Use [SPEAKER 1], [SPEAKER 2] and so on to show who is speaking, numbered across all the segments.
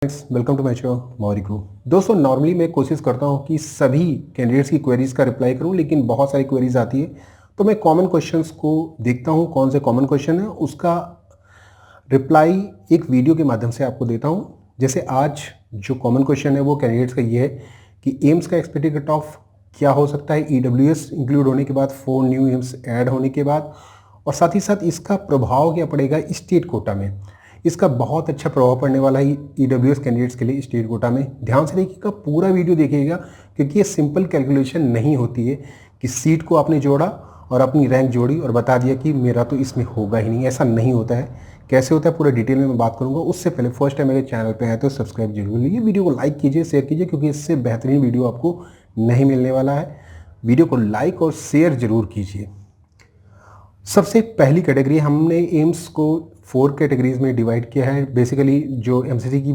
[SPEAKER 1] Friends, welcome to my show Mauri group. दोस्तों, normally मैं कोशिश करता हूं कि सभी कैंडिडेट्स की क्वेरीज का रिप्लाई करूं, लेकिन बहुत सारी क्वेरीज आती है तो मैं कॉमन क्वेश्चंस को देखता हूं कौन से कॉमन क्वेश्चन है, उसका रिप्लाई एक वीडियो के माध्यम से आपको देता हूं। जैसे आज जो कॉमन क्वेश्चन है वो कैंडिडेट्स का ये है कि एम्स का एक्सपेक्टेड कट ऑफ क्या हो सकता है ईडब्ल्यूएस इंक्लूड होने के बाद, 4 न्यू एम्स ऐड होने के बाद, और साथ ही साथ इसका प्रभाव क्या पड़ेगा स्टेट कोटा में। इसका बहुत अच्छा प्रभाव पड़ने वाला है ईडब्ल्यूएस कैंडिडेट्स के लिए स्टेट कोटा में। ध्यान से देखिएगा, पूरा वीडियो देखिएगा, क्योंकि ये सिंपल कैलकुलेशन नहीं होती है कि सीट को आपने जोड़ा और अपनी रैंक जोड़ी और बता दिया कि मेरा तो इसमें होगा ही नहीं। ऐसा नहीं होता है। कैसे होता है पूरा डिटेल में मैं बात करूंगा। उससे पहले फर्स्ट टाइम मेरे चैनल पे आए तो सब्सक्राइब जरूर कीजिए, वीडियो को लाइक कीजिए, शेयर कीजिए, क्योंकि इससे बेहतरीन वीडियो आपको नहीं मिलने वाला है। वीडियो को लाइक और शेयर जरूर कीजिए। सबसे पहली कैटेगरी, हमने एम्स को 4 कैटेगरीज में डिवाइड किया है। बेसिकली जो एमसीसी की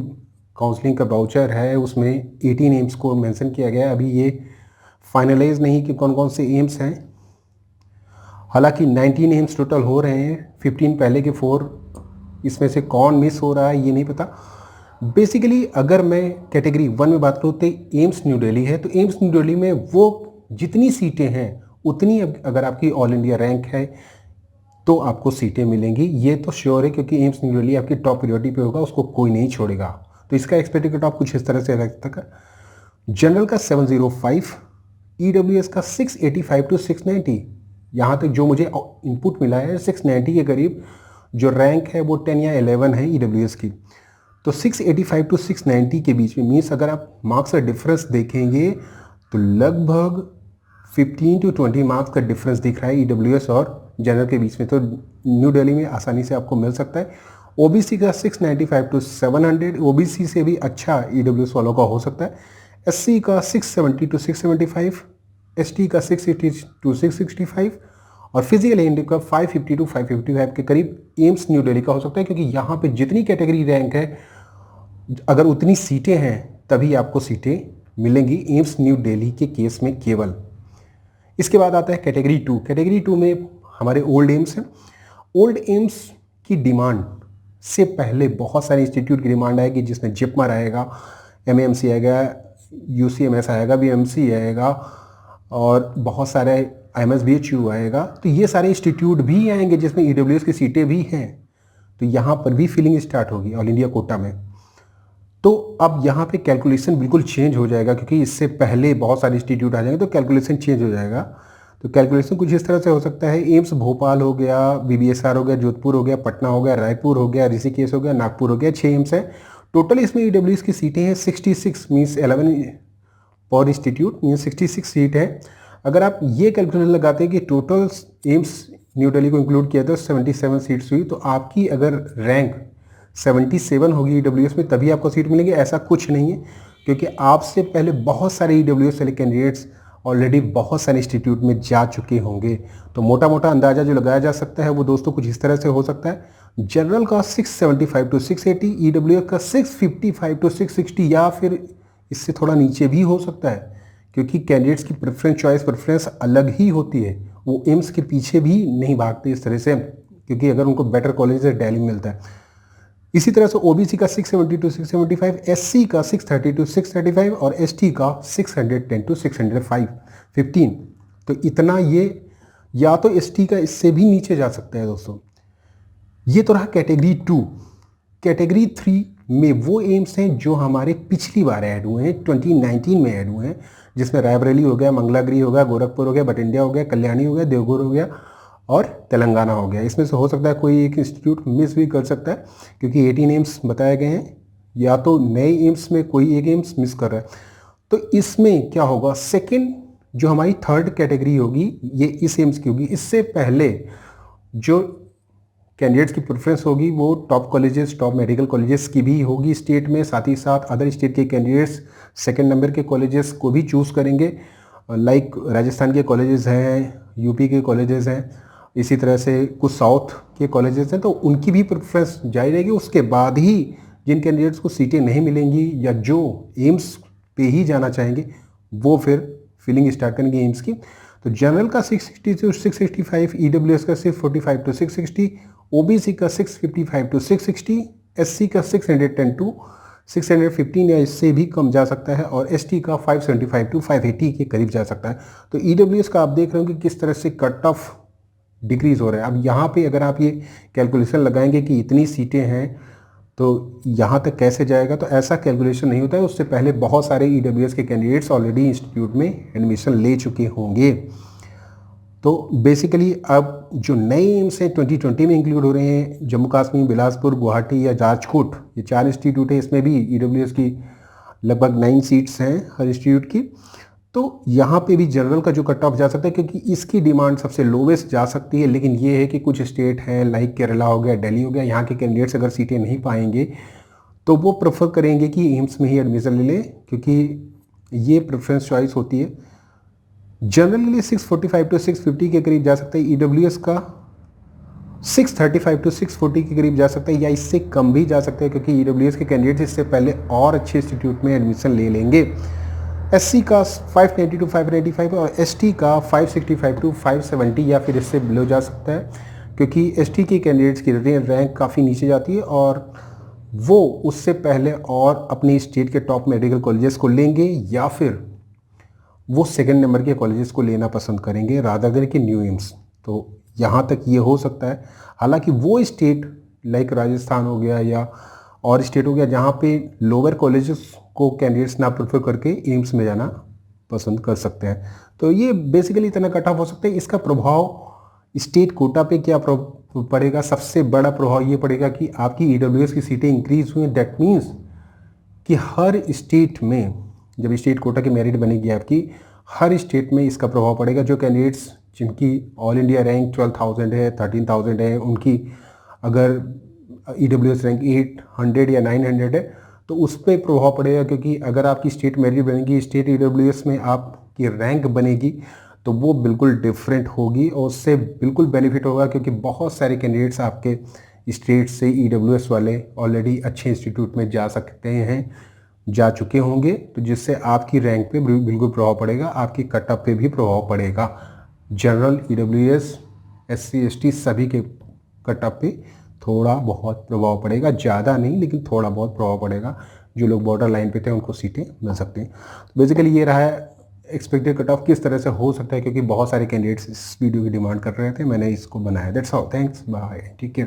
[SPEAKER 1] काउंसलिंग का ब्राउचर है उसमें 18 एम्स को मेंशन किया गया है। अभी ये फाइनलाइज नहीं कि कौन कौन से एम्स हैं। हालांकि 19 एम्स टोटल हो रहे हैं, 15 पहले के 4, इसमें से कौन मिस हो रहा है ये नहीं पता। बेसिकली अगर मैं कैटेगरी 1 में बात करूँ तो एम्स न्यू दिल्ली है। तो एम्स न्यू दिल्ली में वो जितनी सीटें हैं उतनी, अगर आपकी ऑल इंडिया रैंक है तो आपको सीटें मिलेंगी, ये तो श्योर है, क्योंकि एम्स न्यू दिल्ली आपकी टॉप प्रायोरिटी पे होगा, उसको कोई नहीं छोड़ेगा। तो इसका एक्सपेक्टेड कट ऑफ कुछ इस तरह से रह तक। जनरल का 705, ईडब्ल्यूएस का 685 टू 690। यहाँ तक जो मुझे इनपुट मिला है 690 के करीब जो रैंक है वो 10 या 11 है ईडब्ल्यूएस की। तो 685 टू 690 के बीच में, मीन्स अगर आप मार्क्स का डिफरेंस देखेंगे तो लगभग 15 टू 20 मार्क्स का डिफरेंस दिख रहा है ईडब्ल्यूएस और जनरल के बीच में। तो न्यू दिल्ली में आसानी से आपको मिल सकता है। ओबीसी का 695 टू 700, ओबीसी से भी अच्छा ईडब्ल्यूएस वालों का हो सकता है। एससी का 670 टू 675, एसटी का 680 टू 665, और फिजिकल हैंडिकैप का 550 टू 555 के करीब एम्स न्यू दिल्ली का हो सकता है, क्योंकि यहाँ पे जितनी कैटेगरी रैंक है, अगर उतनी सीटें हैं तभी आपको सीटें मिलेंगी एम्स न्यू दिल्ली के केस में केवल। इसके बाद आता है कैटेगरी 2। कैटेगरी 2 में हमारे ओल्ड एम्स हैं। ओल्ड एम्स की डिमांड से पहले बहुत सारे इंस्टीट्यूट की डिमांड आएगी, जिसमें जिपमर आएगा, एमएमसी आएगा, यूसीएमएस आएगा, बीएमसी आएगा, और बहुत सारे एमएसबीएचयू आएगा। तो ये सारे इंस्टीट्यूट भी आएंगे जिसमें ईडब्ल्यूएस की सीटें भी हैं। तो यहाँ पर भी फिलिंग स्टार्ट होगी ऑल इंडिया कोटा में। तो अब यहाँ पे कैलकुलेशन बिल्कुल चेंज हो जाएगा, क्योंकि इससे पहले बहुत सारे इंस्टीट्यूट आ जाएंगे तो कैलकुलेशन चेंज हो जाएगा। तो कैलकुलेशन कुछ इस तरह से हो सकता है। एम्स भोपाल हो गया, बीबीएसआर हो गया, जोधपुर हो गया, पटना हो गया, रायपुर हो गया, ऋषिकेश हो गया, नागपुर हो गया, 6 एम्स हैं टोटल। इसमें ईडब्ल्यूएस की सीटें हैं 66, मीन्स 11 पर इंस्टीट्यूट, मीन्स 66 सीट है। अगर आप ये कैलकुलेशन लगाते हैं कि टोटल एम्स न्यू दिल्ली को इंक्लूड किया तो 77 सीट्स हुई, तो आपकी अगर रैंक 77 होगी ईडब्ल्यूएस में तभी आपको सीट मिलेगी। ऐसा कुछ नहीं है, क्योंकि आपसे पहले बहुत सारे ईडब्ल्यूएस वाले कैंडिडेट्स ऑलरेडी बहुत सारे इंस्टीट्यूट में जा चुके होंगे। तो मोटा मोटा अंदाजा जो लगाया जा सकता है वो दोस्तों कुछ इस तरह से हो सकता है। जनरल का 675 टू 680, ईडब्ल्यूएस का 655 टू 660, या फिर इससे थोड़ा नीचे भी हो सकता है, क्योंकि कैंडिडेट्स की प्रेफरेंस, चॉइस प्रेफरेंस अलग ही होती है। वो एम्स के पीछे भी नहीं भागते इस तरह से, क्योंकि अगर उनको बेटर कॉलेज दिल्ली में मिलता है। इसी तरह से ओबीसी का 670 टू 675, एससी का 630 टू 635, और एसटी का 610 टू 615। तो इतना ये, या तो एसटी का इससे भी नीचे जा सकता है दोस्तों। ये तो रहा कैटेगरी 2। कैटेगरी 3 में वो एम्स हैं जो हमारे पिछली बार ऐड हुए हैं, 2019 में ऐड हुए हैं, जिसमें रायबरेली हो गया, मंगलागिरी हो गया, गोरखपुर हो गया, बटिंडिया हो गया, कल्याणी हो गया, देवघर हो गया, और तेलंगाना हो गया। इसमें से हो सकता है कोई एक इंस्टीट्यूट मिस भी कर सकता है, क्योंकि 18 एम्स बताए गए हैं, या तो नए एम्स में कोई एक एम्स मिस कर रहा है। तो इसमें क्या होगा, सेकंड जो हमारी थर्ड कैटेगरी होगी ये इस एम्स की होगी। इससे पहले जो कैंडिडेट्स की प्रेफरेंस होगी वो top colleges, top medical colleges की भी होगी स्टेट में। साथ ही साथ अदर स्टेट के कैंडिडेट्स सेकंड नंबर के कॉलेजेस को भी चूज़ करेंगे, लाइक राजस्थान के कॉलेजेस हैं, यूपी के कॉलेजेस हैं, इसी तरह से कुछ साउथ के कॉलेजेस हैं, तो उनकी भी प्रेफरेंस जारी रहेगी। उसके बाद ही जिन कैंडिडेट्स को सीटें नहीं मिलेंगी या जो एम्स पे ही जाना चाहेंगे वो फिर फिलिंग स्टार्ट करेंगे एम्स की। तो जनरल का 660 टू 665, ईडब्ल्यूएस का 645 टू 660, ओबीसी का 655 टू 660, एससी का 610 टू 615 या इससे भी कम जा सकता है, और एसटी का 575 टू 580 के करीब जा सकता है। तो ईडब्ल्यूएस का आप देख रहे हो कि किस तरह से कट ऑफ डिक्रीज हो रहा है। अब यहाँ पे अगर आप ये कैलकुलेशन लगाएंगे कि इतनी सीटें हैं तो यहाँ तक कैसे जाएगा, तो ऐसा कैलकुलेशन नहीं होता है। उससे पहले बहुत सारे ईडब्ल्यूएस के कैंडिडेट्स ऑलरेडी इंस्टीट्यूट में एडमिशन ले चुके होंगे। तो बेसिकली अब जो नए एम्स हैं 2020 में इंक्लूड हो रहे हैं, जम्मू कश्मीर, बिलासपुर, गुवाहाटी या राजकोट, ये 4 इंस्टीट्यूट है। इसमें भी ईडब्ल्यूएस की लगभग 9 सीट्स हैं हर इंस्टीट्यूट की। तो यहाँ पे भी जनरल का जो कट ऑफ जा सकता है, क्योंकि इसकी डिमांड सबसे लोवेस्ट जा सकती है। लेकिन ये है कि कुछ स्टेट हैं लाइक केरला हो गया, दिल्ली हो गया, यहाँ के कैंडिडेट्स अगर सीटें नहीं पाएंगे तो वो प्रेफर करेंगे कि एम्स में ही एडमिशन ले लें, क्योंकि ये प्रेफरेंस चॉइस होती है। जनरल के लिए 645 टू 650 के करीब जा सकता है, ईडब्ल्यूएस का 635 टू 640 के करीब जा सकता है, या इससे कम भी जा सकता है, क्योंकि ईडब्ल्यूएस के कैंडिडेट्स इससे पहले और अच्छे इंस्टीट्यूट में एडमिशन ले लेंगे। एससी का 590 टू 595 और एसटी का 565 टू 570 या फिर इससे बिलो जा सकता है, क्योंकि एसटी के कैंडिडेट्स की रैंक काफ़ी नीचे जाती है और वो उससे पहले और अपनी स्टेट के टॉप मेडिकल कॉलेजेस को लेंगे, या फिर वो सेकंड नंबर के कॉलेजेस को लेना पसंद करेंगे रादर देन कि न्यू एम्स। तो यहाँ तक ये हो सकता है। हालांकि वो स्टेट लाइक राजस्थान हो गया या और स्टेट हो गया जहाँ पे लोअर कॉलेजेस को कैंडिडेट्स ना प्रेफर करके एम्स में जाना पसंद कर सकते हैं। तो ये बेसिकली इतना कट ऑफ हो सकता है। इसका प्रभाव स्टेट कोटा पे क्या पड़ेगा? सबसे बड़ा प्रभाव ये पड़ेगा कि आपकी ईडब्ल्यूएस की सीटें इंक्रीज हुई। दैट मीन्स कि हर स्टेट में जब स्टेट कोटा की मेरिट बनेगी आपकी, हर स्टेट में इसका प्रभाव पड़ेगा। जो कैंडिडेट्स जिनकी ऑल इंडिया रैंक 12,000 है, 13,000 है, उनकी अगर ईडब्ल्यूएस रैंक 800 या 900 है तो उस पर प्रभाव पड़ेगा, क्योंकि अगर आपकी स्टेट मेरिट बनेगी, स्टेट ईडब्ल्यूएस में आपकी रैंक बनेगी तो वो बिल्कुल डिफरेंट होगी और उससे बिल्कुल बेनिफिट होगा, क्योंकि बहुत सारे कैंडिडेट्स आपके स्टेट से ईडब्ल्यूएस वाले ऑलरेडी अच्छे इंस्टीट्यूट में जा सकते हैं, जा चुके होंगे, तो जिससे आपकी रैंक पे बिल्कुल प्रभाव पड़ेगा, आपकी कट ऑफ पे भी प्रभाव पड़ेगा। जनरल, ईडब्ल्यूएस, एससी, एसटी सभी के कट ऑफ पे थोड़ा बहुत प्रभाव पड़ेगा, ज़्यादा नहीं लेकिन थोड़ा बहुत प्रभाव पड़ेगा। जो लोग बॉर्डर लाइन पे थे उनको सीटें मिल सकती हैं। तो बेसिकली ये रहा है एक्सपेक्टेड कट ऑफ किस तरह से हो सकता है, क्योंकि बहुत सारे कैंडिडेट्स इस वीडियो की डिमांड कर रहे थे, मैंने इसको बनाया। That's all, thanks, bye, take care.